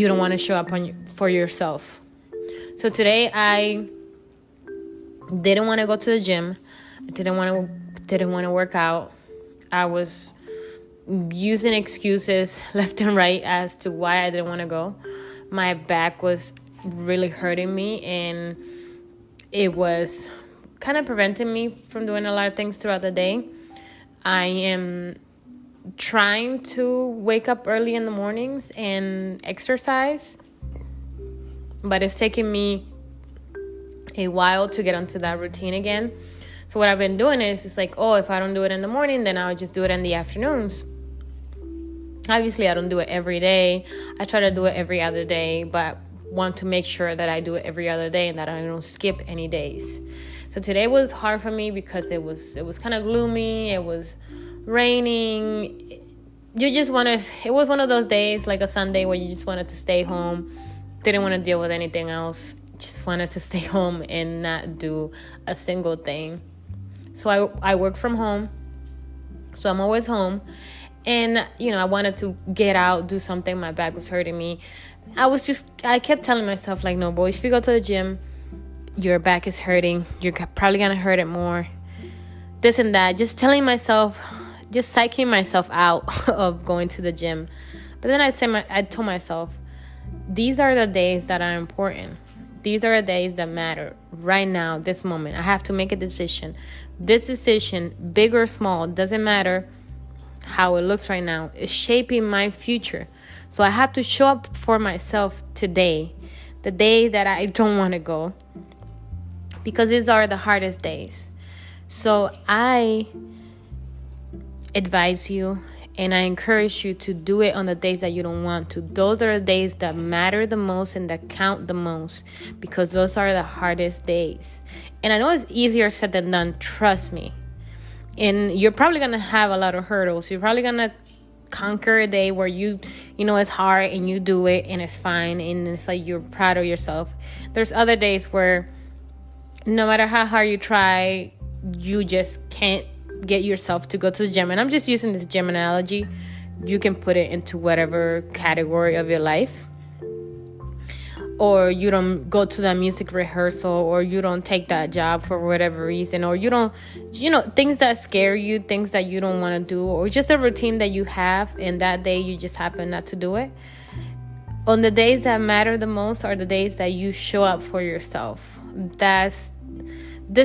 you don't want to show up for yourself. So today I didn't want to go to the gym. I didn't want to work out. I was using excuses left and right as to why I didn't want to go. My back was really hurting me, and it was kind of preventing me from doing a lot of things throughout the day. I am trying to wake up early in the mornings and exercise, but it's taking me a while to get onto that routine again. So what I've been doing is, it's like, if I don't do it in the morning, then I'll just do it in the afternoons. Obviously, I don't do it every day. I try to do it every other day, but want to make sure that I do it every other day and that I don't skip any days. So today was hard for me because it was kind of gloomy. It was raining. It was one of those days, like a Sunday, where you just wanted to stay home. Didn't want to deal with anything else. Just wanted to stay home and not do a single thing. So I work from home. So I'm always home. And, I wanted to get out, do something. My back was hurting me. I kept telling myself, like, no, boy, if you go to the gym, your back is hurting. You're probably going to hurt it more. This and that. Just telling myself, just psyching myself out of going to the gym. But then I told myself, these are the days that are important. These are the days that matter right now, this moment. I have to make a decision. This decision, big or small, doesn't matter how it looks right now. It's shaping my future. So I have to show up for myself today, the day that I don't want to go, because these are the hardest days. So I advise you and I encourage you to do it on the days that you don't want to. Those are the days that matter the most and that count the most, because those are the hardest days. And I know it's easier said than done, trust me. And you're probably going to have a lot of hurdles. You're probably going to conquer a day where you know it's hard and you do it and it's fine and it's like you're proud of yourself. There's other days where no matter how hard you try, you just can't get yourself to go to the gym. And I'm just using this gym analogy. You can put it into whatever category of your life. Or you don't go to that music rehearsal, or you don't take that job for whatever reason, or you don't, things that scare you, things that you don't want to do, or just a routine that you have, and that day you just happen not to do it. On the days that matter the most are the days that you show up for yourself. This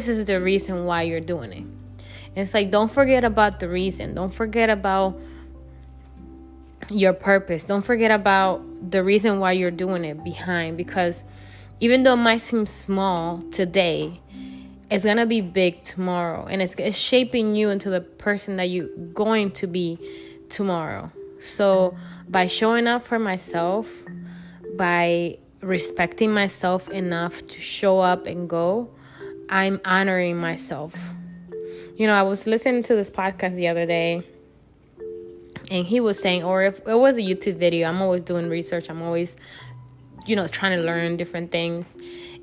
is the reason why you're doing it. And it's like, don't forget about the reason. Don't forget about your purpose. Don't forget about the reason why you're doing it behind, because even though it might seem small today, it's gonna be big tomorrow, and it's shaping you into the person that you're going to be tomorrow. So by showing up for myself, by respecting myself enough to show up and go, I'm honoring myself. I was listening to this podcast the other day, and he was saying, or if it was a YouTube video, I'm always doing research. I'm always, trying to learn different things.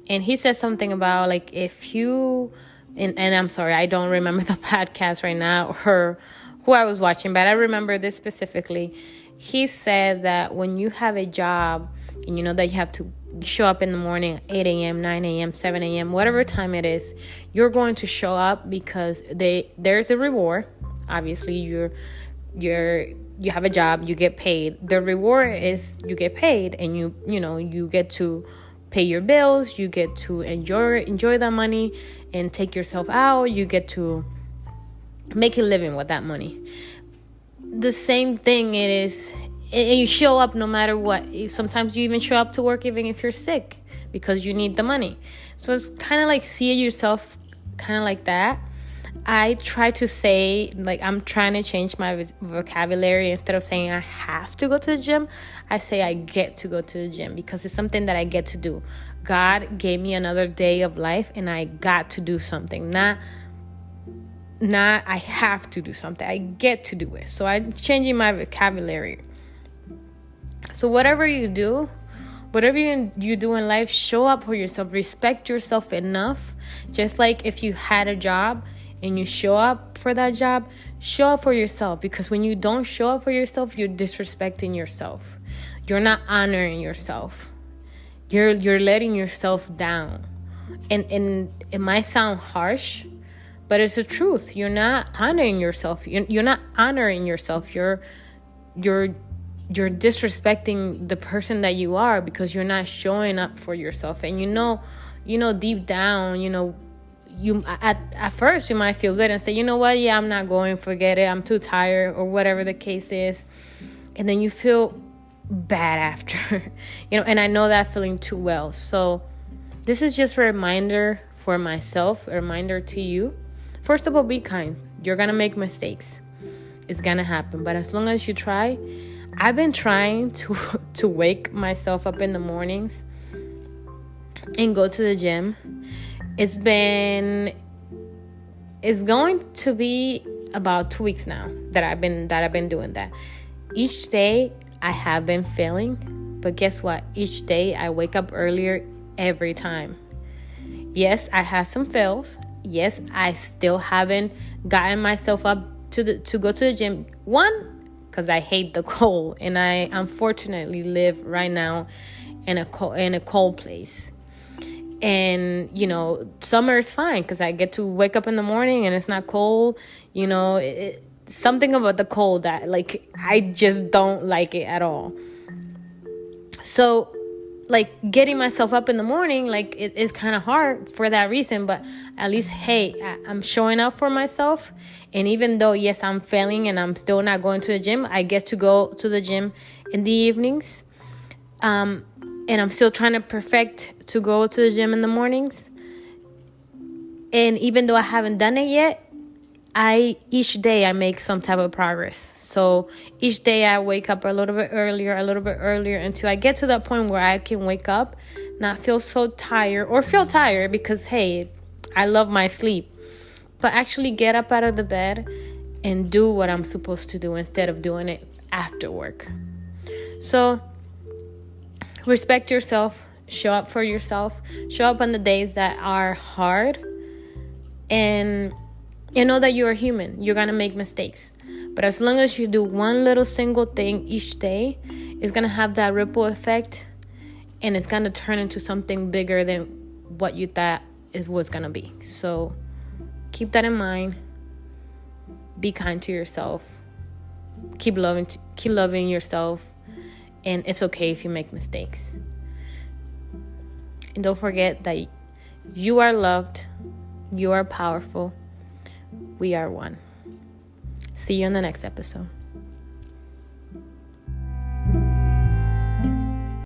And he said something about, like, if you, and I'm sorry, I don't remember the podcast right now or who I was watching, but I remember this specifically. He said that when you have a job and you know that you have to show up in the morning, 8 a.m., 9 a.m., 7 a.m., whatever time it is, you're going to show up because there's a reward. Obviously, you have a job, you get paid. The reward is you get paid, and you get to pay your bills, you get to enjoy that money and take yourself out, you get to make a living with that money. The same thing it is, and you show up no matter what. Sometimes you even show up to work even if you're sick because you need the money. So it's kind of like, see yourself kind of like that. I try to say, like, I'm trying to change my vocabulary. Instead of saying I have to go to the gym, I say I get to go to the gym, because it's something that I get to do. God gave me another day of life, and I got to do something. Not I have to do something. I get to do it. So I'm changing my vocabulary. So whatever you do, whatever you do in life, show up for yourself. Respect yourself enough. Just like if you had a job and you show up for that job, show up for yourself. Because when you don't show up for yourself, you're disrespecting yourself. You're not honoring yourself. You're letting yourself down. And it might sound harsh, but it's the truth. You're not honoring yourself. You're not honoring yourself. You're disrespecting the person that you are because you're not showing up for yourself. And you know deep down, you at first you might feel good and say, you know what, yeah, I'm not going, forget it, I'm too tired, or whatever the case is. And then you feel bad after. And I know that feeling too well. So this is just a reminder for myself, a reminder to you. First of all, be kind. You're gonna make mistakes. It's gonna happen, but as long as you try. I've been trying to wake myself up in the mornings and go to the gym. It's going to be about 2 weeks now that I've been doing that. Each day I have been failing, but guess what? Each day I wake up earlier every time. Yes, I have some fails. Yes, I still haven't gotten myself up to go to the gym. One, because I hate the cold, and I unfortunately live right now in a cold place. And summer is fine because I get to wake up in the morning and it's not cold. Something about the cold that I just don't like it at all. So getting myself up in the morning, it is kind of hard for that reason, but at least, hey, I'm showing up for myself. And even though, yes, I'm failing and I'm still not going to the gym, I get to go to the gym in the evenings. And I'm still trying to perfect to go to the gym in the mornings. And even though I haven't done it yet, each day I make some type of progress. So each day I wake up a little bit earlier until I get to that point where I can wake up, not feel so tired, or feel tired because, hey, I love my sleep, but actually get up out of the bed and do what I'm supposed to do instead of doing it after work. So respect yourself, show up for yourself, show up on the days that are hard, and you know that you are human. You're going to make mistakes. But as long as you do one little single thing each day, it's going to have that ripple effect, and it's going to turn into something bigger than what you thought was going to be. So keep that in mind. Be kind to yourself. Keep loving yourself. And it's okay if you make mistakes. And don't forget that you are loved. You are powerful. We are one. See you in the next episode.